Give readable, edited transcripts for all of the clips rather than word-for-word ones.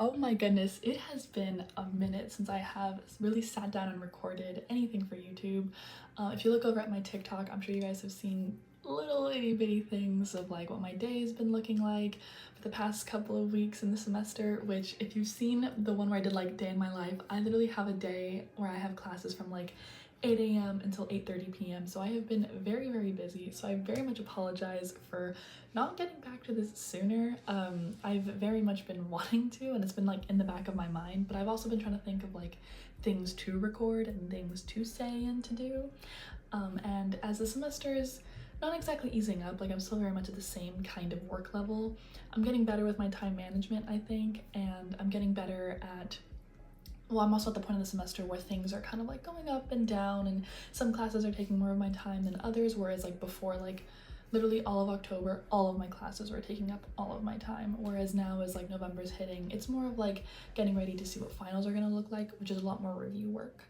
Oh my goodness, it has been a minute since I have really sat down and recorded anything for YouTube. If you look over at my TikTok, I'm sure you guys have seen little itty bitty things of like what my day has been looking like for the past couple of weeks in the semester, which if you've seen the one where I did like day in my life, I literally have a day where I have classes from like 8 a.m. until 8:30 p.m. So I have been very busy. So I very much apologize for not getting back to this sooner. I've very much been wanting to, and it's been like in the back of my mind, but I've also been trying to think of like things to record and things to say and to do. And as the semester's not exactly easing up, like I'm still very much at the same kind of work level, I'm getting better with my time management, I think, and I'm getting better at, well, I'm also at the point of the semester where things are kind of like going up and down, and some classes are taking more of my time than others, whereas like before, like literally all of October, all of my classes were taking up all of my time, whereas now as like November's hitting, it's more of like getting ready to see what finals are going to look like, which is a lot more review work.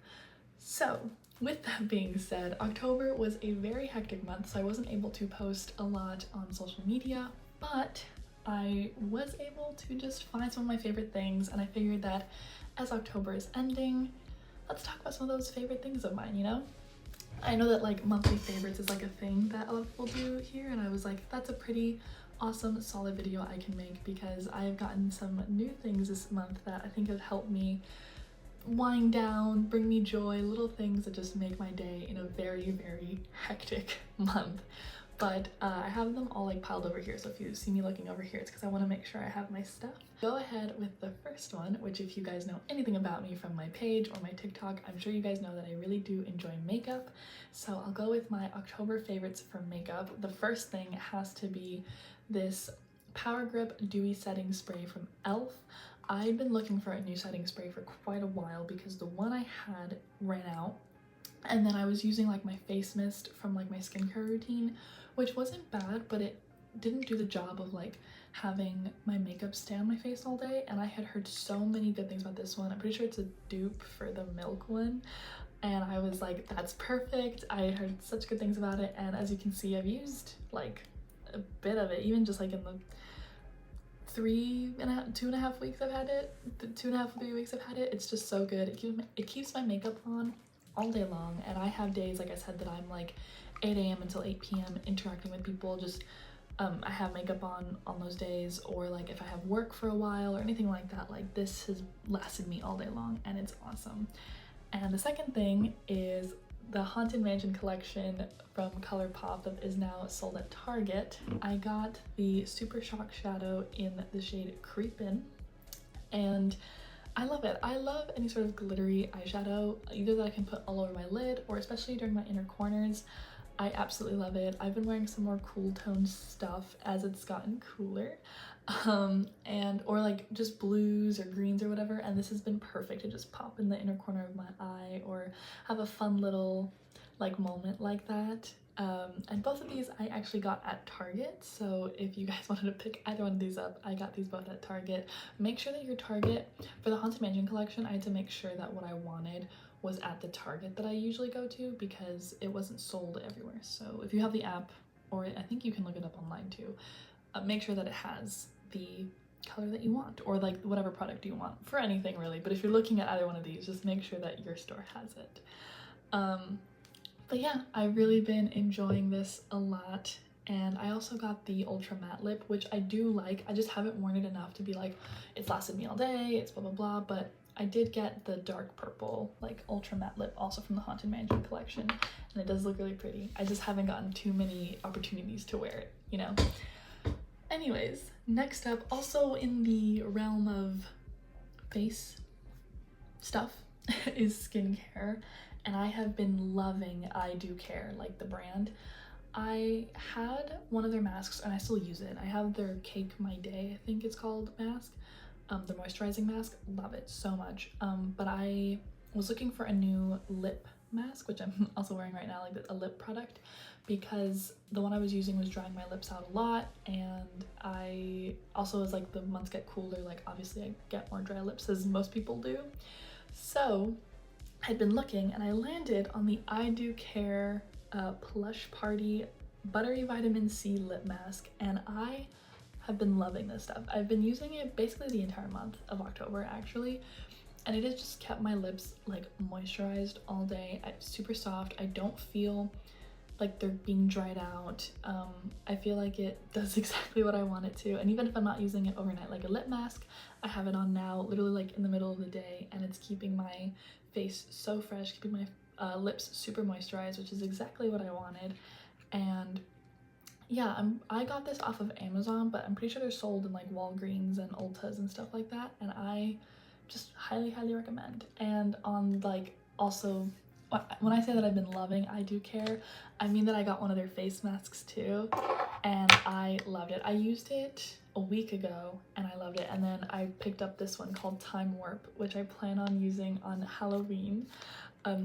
So with that being said, October was a very hectic month, so I wasn't able to post a lot on social media, but I was able to just find some of my favorite things, and I figured that as October is ending, let's talk about some of those favorite things of mine, you know? I know that like monthly favorites is like a thing that a lot of people do here, and I was like, that's a pretty awesome, solid video I can make because I have gotten some new things this month that I think have helped me wind down, bring me joy, little things that just make my day in a very hectic month. But I have them all like piled over here, so if you see me looking over here, it's because I want to make sure I have my stuff. Go ahead with the first one, which if you guys know anything about me from my page or my TikTok, I'm sure you guys know that I really do enjoy makeup. So I'll go with my October favorites for makeup. The first thing has to be this Power Grip Dewy Setting Spray from e.l.f. I've been looking for a new setting spray for quite a while because the one I had ran out, and then I was using like my face mist from like my skincare routine, which wasn't bad, but it didn't do the job of like having my makeup stay on my face all day. And I had heard so many good things about this one. I'm pretty sure it's a dupe for the Milk one, and I was like, that's perfect. I heard such good things about it, and as you can see, I've used like a bit of it, even just like in the 2.5 weeks I've had it, the 2.5 or 3 weeks I've had it. It's just so good. It keeps my makeup on all day long, and I have days, like I said, that I'm like 8 a.m. until 8 p.m. interacting with people. Just I have makeup on those days, or like if I have work for a while or anything like that, like this has lasted me all day long, and it's awesome. And the second thing is the Haunted Mansion collection from ColourPop that is now sold at Target. I got the Super Shock Shadow in the shade Creepin', and I love it. I love any sort of glittery eyeshadow, either that I can put all over my lid or especially during my inner corners. I absolutely love it. I've been wearing some more cool toned stuff as it's gotten cooler, or like just blues or greens or whatever, and this has been perfect to just pop in the inner corner of my eye or have a fun little like moment like that. And both of these I actually got at Target, so if you guys wanted to pick either one of these up, I got these both at Target. Make sure that your Target, for the Haunted Mansion collection, I had to make sure that what I wanted was at the Target that I usually go to because it wasn't sold everywhere. So if you have the app, or I think you can look it up online too, make sure that it has the color that you want, or like whatever product you want for anything really. But if you're looking at either one of these, just make sure that your store has it. But yeah, I've really been enjoying this a lot. And I also got the Ultra Matte Lip, which I do like. I just haven't worn it enough to be like, it's lasted me all day, it's blah blah, but I did get the dark purple like Ultra Matte Lip also from the Haunted Mansion collection, and it does look really pretty. I just haven't gotten too many opportunities to wear it, you know? Anyways, next up, also in the realm of face stuff, is skincare, and I have been loving I Do Care, like the brand. I had one of their masks and I still use it. I have their Cake My Day, I think it's called, mask, the moisturizing mask. Love it so much. But I was looking for a new lip mask, which I'm also wearing right now, like a lip product, because the one I was using was drying my lips out a lot, and I also, as like the months get cooler, like obviously I get more dry lips as most people do. So I'd been looking and I landed on the I Do Care Plush Party Buttery Vitamin C Lip Mask, and I have been loving this stuff. I've been using it basically the entire month of October actually, and it has just kept my lips like moisturized all day. It's super soft. I don't feel like they're being dried out. I feel like it does exactly what I want it to, and even if I'm not using it overnight like a lip mask, I have it on now literally like in the middle of the day, and it's keeping my face so fresh, keeping my lips super moisturized, which is exactly what I wanted. And yeah, I got this off of Amazon, but I'm pretty sure they're sold in like Walgreens and Ultas and stuff like that, and I just highly recommend. And on like, also, when I say that I've been loving I Do Care, I mean that I got one of their face masks too, and I loved it. I used it a week ago and I loved it, and then I picked up this one called Time Warp, which I plan on using on Halloween,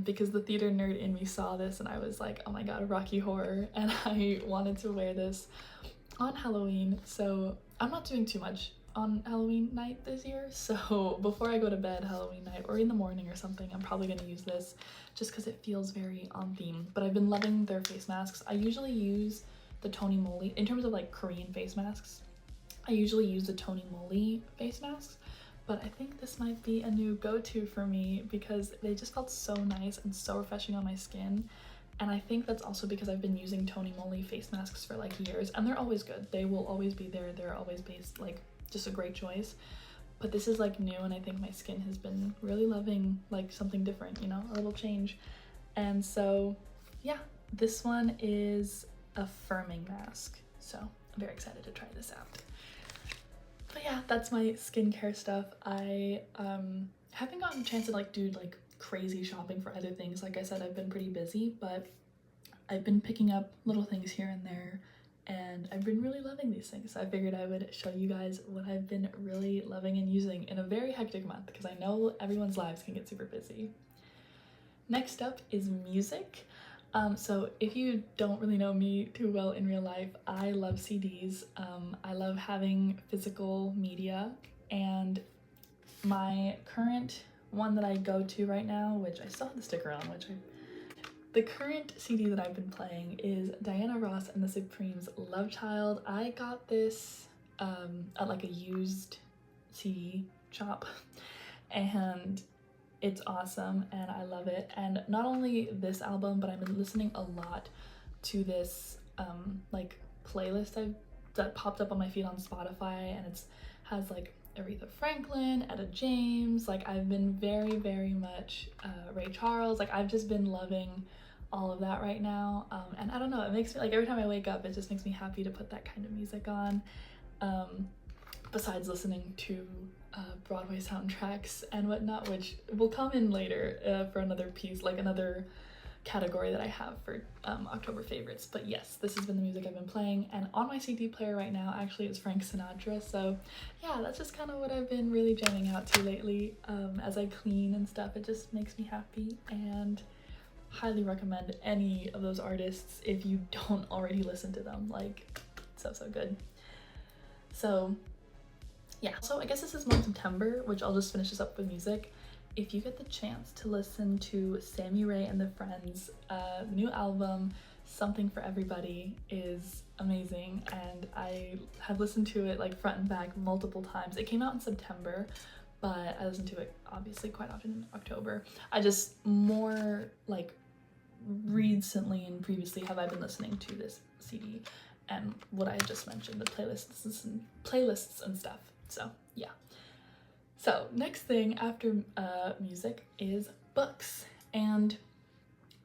because the theater nerd in me saw this and I was like, oh my god, Rocky Horror, and I wanted to wear this on Halloween. So I'm not doing too much on Halloween night this year, so before I go to bed Halloween night or in the morning or something, I'm probably going to use this just because it feels very on theme. But I've been loving their face masks. I usually use the Tony Moly, in terms of like Korean face masks, I usually use the Tony Moly face masks, but I think this might be a new go-to for me because they just felt so nice and so refreshing on my skin. And I think that's also because I've been using Tony Moly face masks for like years, and they're always good. They will always be there. They're always based like just a great choice. But this is like new, and I think my skin has been really loving like something different, you know, a little change. And so yeah, this one is a firming mask, so I'm very excited to try this out. But yeah, that's my skincare stuff. I haven't gotten a chance to like do like crazy shopping for other things. Like I said, I've been pretty busy, but I've been picking up little things here and there, and I've been really loving these things. So I figured I would show you guys what I've been really loving and using in a very hectic month, because I know everyone's lives can get super busy. Next up is music. So if you don't really know me too well in real life, I love CDs. I love having physical media, and my current one that I go to right now, which I still have the sticker on, the current CD that I've been playing is Diana Ross and the Supremes' Love Child. I got this at like a used CD shop, and it's awesome and I love it. And not only this album, but I've been listening a lot to this like playlist that popped up on my feed on Spotify, and it's has like Aretha Franklin, Etta James, like I've been very much Ray Charles, like I've just been loving all of that right now. And I don't know, it makes me like, every time I wake up it just makes me happy to put that kind of music on, besides listening to Broadway soundtracks and whatnot, which will come in later for another piece, like another category that I have for October favorites. But yes, this has been the music I've been playing, and on my CD player right now actually is Frank Sinatra. So yeah, that's just kind of what I've been really jamming out to lately as I clean and stuff. It just makes me happy, and highly recommend any of those artists if you don't already listen to them. Like, so good. So yeah, so I guess this is more September, which I'll just finish this up with music. If you get the chance to listen to Sammy Ray and the Friends, the new album, Something for Everybody, is amazing, and I have listened to it like front and back multiple times. It came out in September, but I listened to it obviously quite often in October. I just more like recently and previously have I been listening to this CD and what I just mentioned, the playlists and stuff. So yeah. So next thing after music is books, and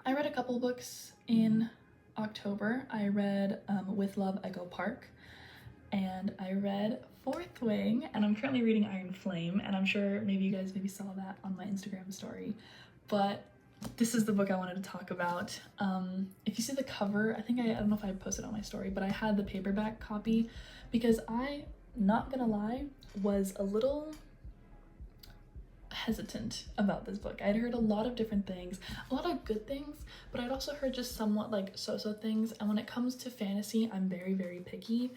I read a couple books in October. I read With Love, Echo Park, and I read Fourth Wing, and I'm currently reading Iron Flame, and I'm sure maybe you guys saw that on my Instagram story, but this is the book I wanted to talk about. If you see the cover, I don't know if I posted on my story, but I had the paperback copy because I, not gonna lie, was a little hesitant about this book. I'd heard a lot of different things, a lot of good things, but I'd also heard just somewhat like so-so things, and when it comes to fantasy, I'm very picky.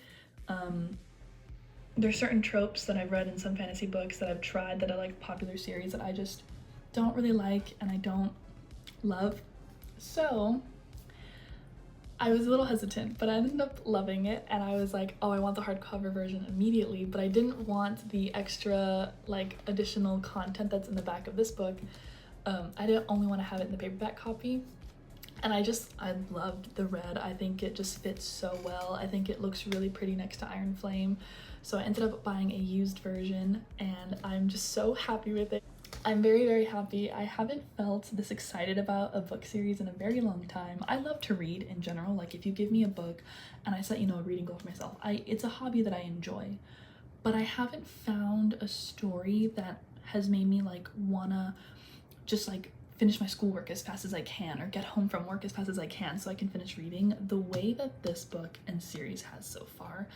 There's certain tropes that I've read in some fantasy books that I've tried that are like popular series that I just don't really like and I don't love. So I was a little hesitant, but I ended up loving it, and I was like, oh, I want the hardcover version immediately, but I didn't want the extra like additional content that's in the back of this book. I didn't only want to have it in the paperback copy. And I loved the red. I think it just fits so well. I think it looks really pretty next to Iron Flame. So I ended up buying a used version, and I'm just so happy with it. I'm very, very happy. I haven't felt this excited about a book series in a very long time. I love to read in general. Like if you give me a book and I set, you know, a reading goal for myself, it's a hobby that I enjoy. But I haven't found a story that has made me like wanna just like finish my schoolwork as fast as I can or get home from work as fast as I can so I can finish reading the way that this book and series has so far.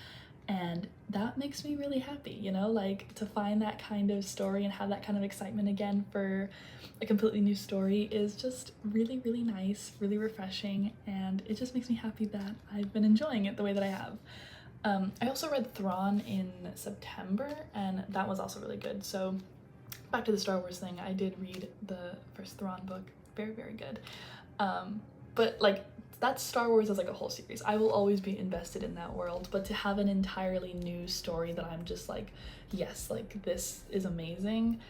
And that makes me really happy, you know, like to find that kind of story and have that kind of excitement again for a completely new story is just really, really nice, really refreshing, and it just makes me happy that I've been enjoying it the way that I have. I also read Thrawn in September, and that was also really good. So back to the Star Wars thing, I did read the first Thrawn book, very, very good. But like that's Star Wars as like a whole series. I will always be invested in that world, but to have an entirely new story that I'm just like, yes, like this is amazing.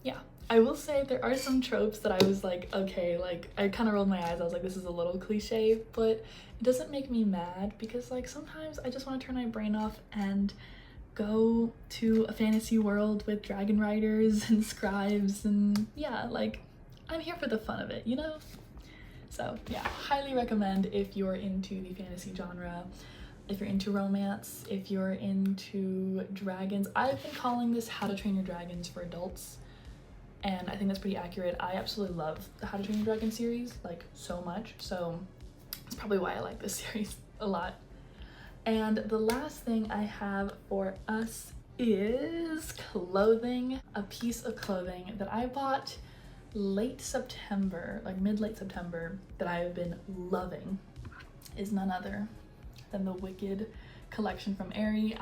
Yeah, I will say there are some tropes that I was like, okay, like I kind of rolled my eyes. I was like, this is a little cliche, but it doesn't make me mad because like sometimes I just want to turn my brain off and go to a fantasy world with dragon riders and scribes, and yeah, like I'm here for the fun of it, you know? So yeah, highly recommend if you're into the fantasy genre, if you're into romance, if you're into dragons. I've been calling this How to Train Your Dragons for adults, and I think that's pretty accurate. I absolutely love the How to Train Your Dragon series, like so much, so it's probably why I like this series a lot. And the last thing I have for us is clothing. A piece of clothing that I bought late September, like mid-late September, that I have been loving is none other than the Wicked collection from Aerie.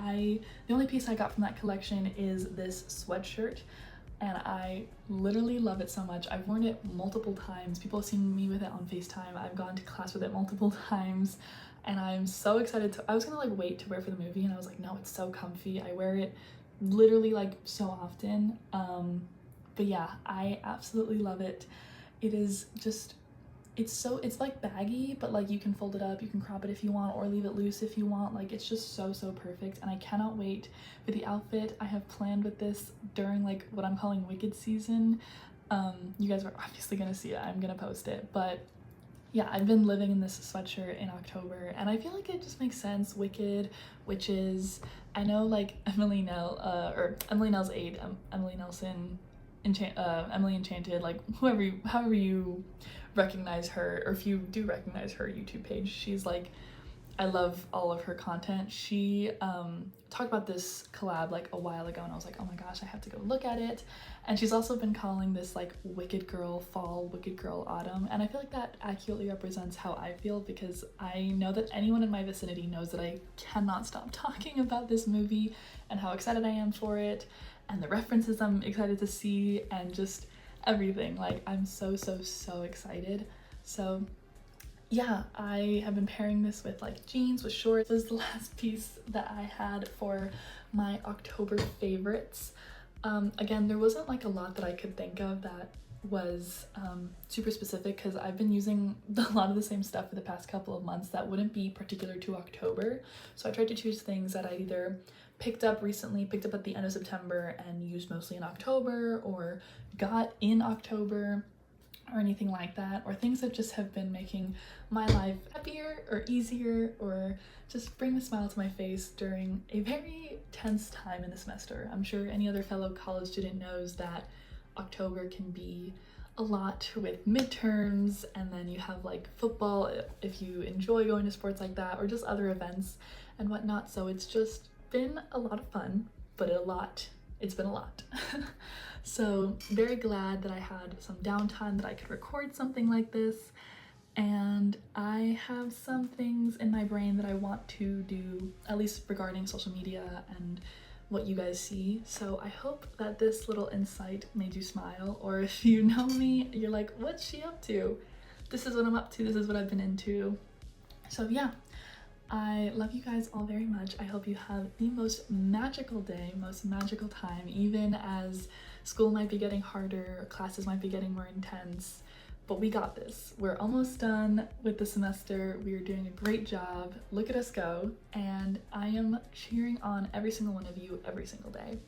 The only piece I got from that collection is this sweatshirt, and I literally love it so much. I've worn it multiple times. People have seen me with it on FaceTime. I've gone to class with it multiple times, and I'm so excited to, I was gonna like wait to wear it for the movie, and I was like, no, it's so comfy. I wear it literally like so often. But yeah, I absolutely love it. It is just, it's like baggy, but like you can fold it up, you can crop it if you want, or leave it loose if you want. Like it's just so, so perfect, and I cannot wait for the outfit I have planned with this during like what I'm calling Wicked season. You guys are obviously gonna see it, I'm gonna post it, but yeah, I've been living in this sweatshirt in October, and I feel like it just makes sense. Wicked, witches. I know like Emily Nell's aide, Emily Nelson, Emily Enchanted, like however you recognize her, or if you do recognize her YouTube page, she's like, I love all of her content. She talked about this collab like a while ago, and I was like, oh my gosh, I have to go look at it. And she's also been calling this like Wicked Girl Fall, Wicked Girl Autumn, and I feel like that accurately represents how I feel, because I know that anyone in my vicinity knows that I cannot stop talking about this movie and how excited I am for it, and the references I'm excited to see, and just everything. Like I'm so, so, so excited. So yeah, I have been pairing this with like jeans, with shorts. This was the last piece that I had for my October favorites. Again, there wasn't like a lot that I could think of that was super specific, because I've been using a lot of the same stuff for the past couple of months that wouldn't be particular to October. So I tried to choose things that I either picked up at the end of September and used mostly in October, or got in October, or anything like that, or things that just have been making my life happier or easier, or just bring a smile to my face during a very tense time in the semester. I'm sure any other fellow college student knows that October can be a lot with midterms, and then you have like football if you enjoy going to sports like that, or just other events and whatnot. So it's just been a lot of fun, but it's been a lot. So very glad that I had some downtime that I could record something like this, and I have some things in my brain that I want to do, at least regarding social media and what you guys see. So I hope that this little insight made you smile, or if you know me, you're like, what's she up to? This is what I'm up to, this is what I've been into. So yeah, I love you guys all very much. I hope you have the most magical day, most magical time, even as school might be getting harder, classes might be getting more intense, but we got this. We're almost done with the semester. We are doing a great job. Look at us go. And I am cheering on every single one of you every single day.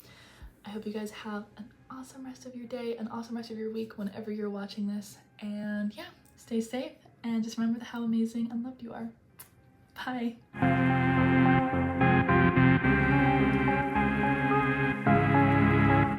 I hope you guys have an awesome rest of your day, an awesome rest of your week whenever you're watching this. And yeah, stay safe and just remember how amazing and loved you are. Bye.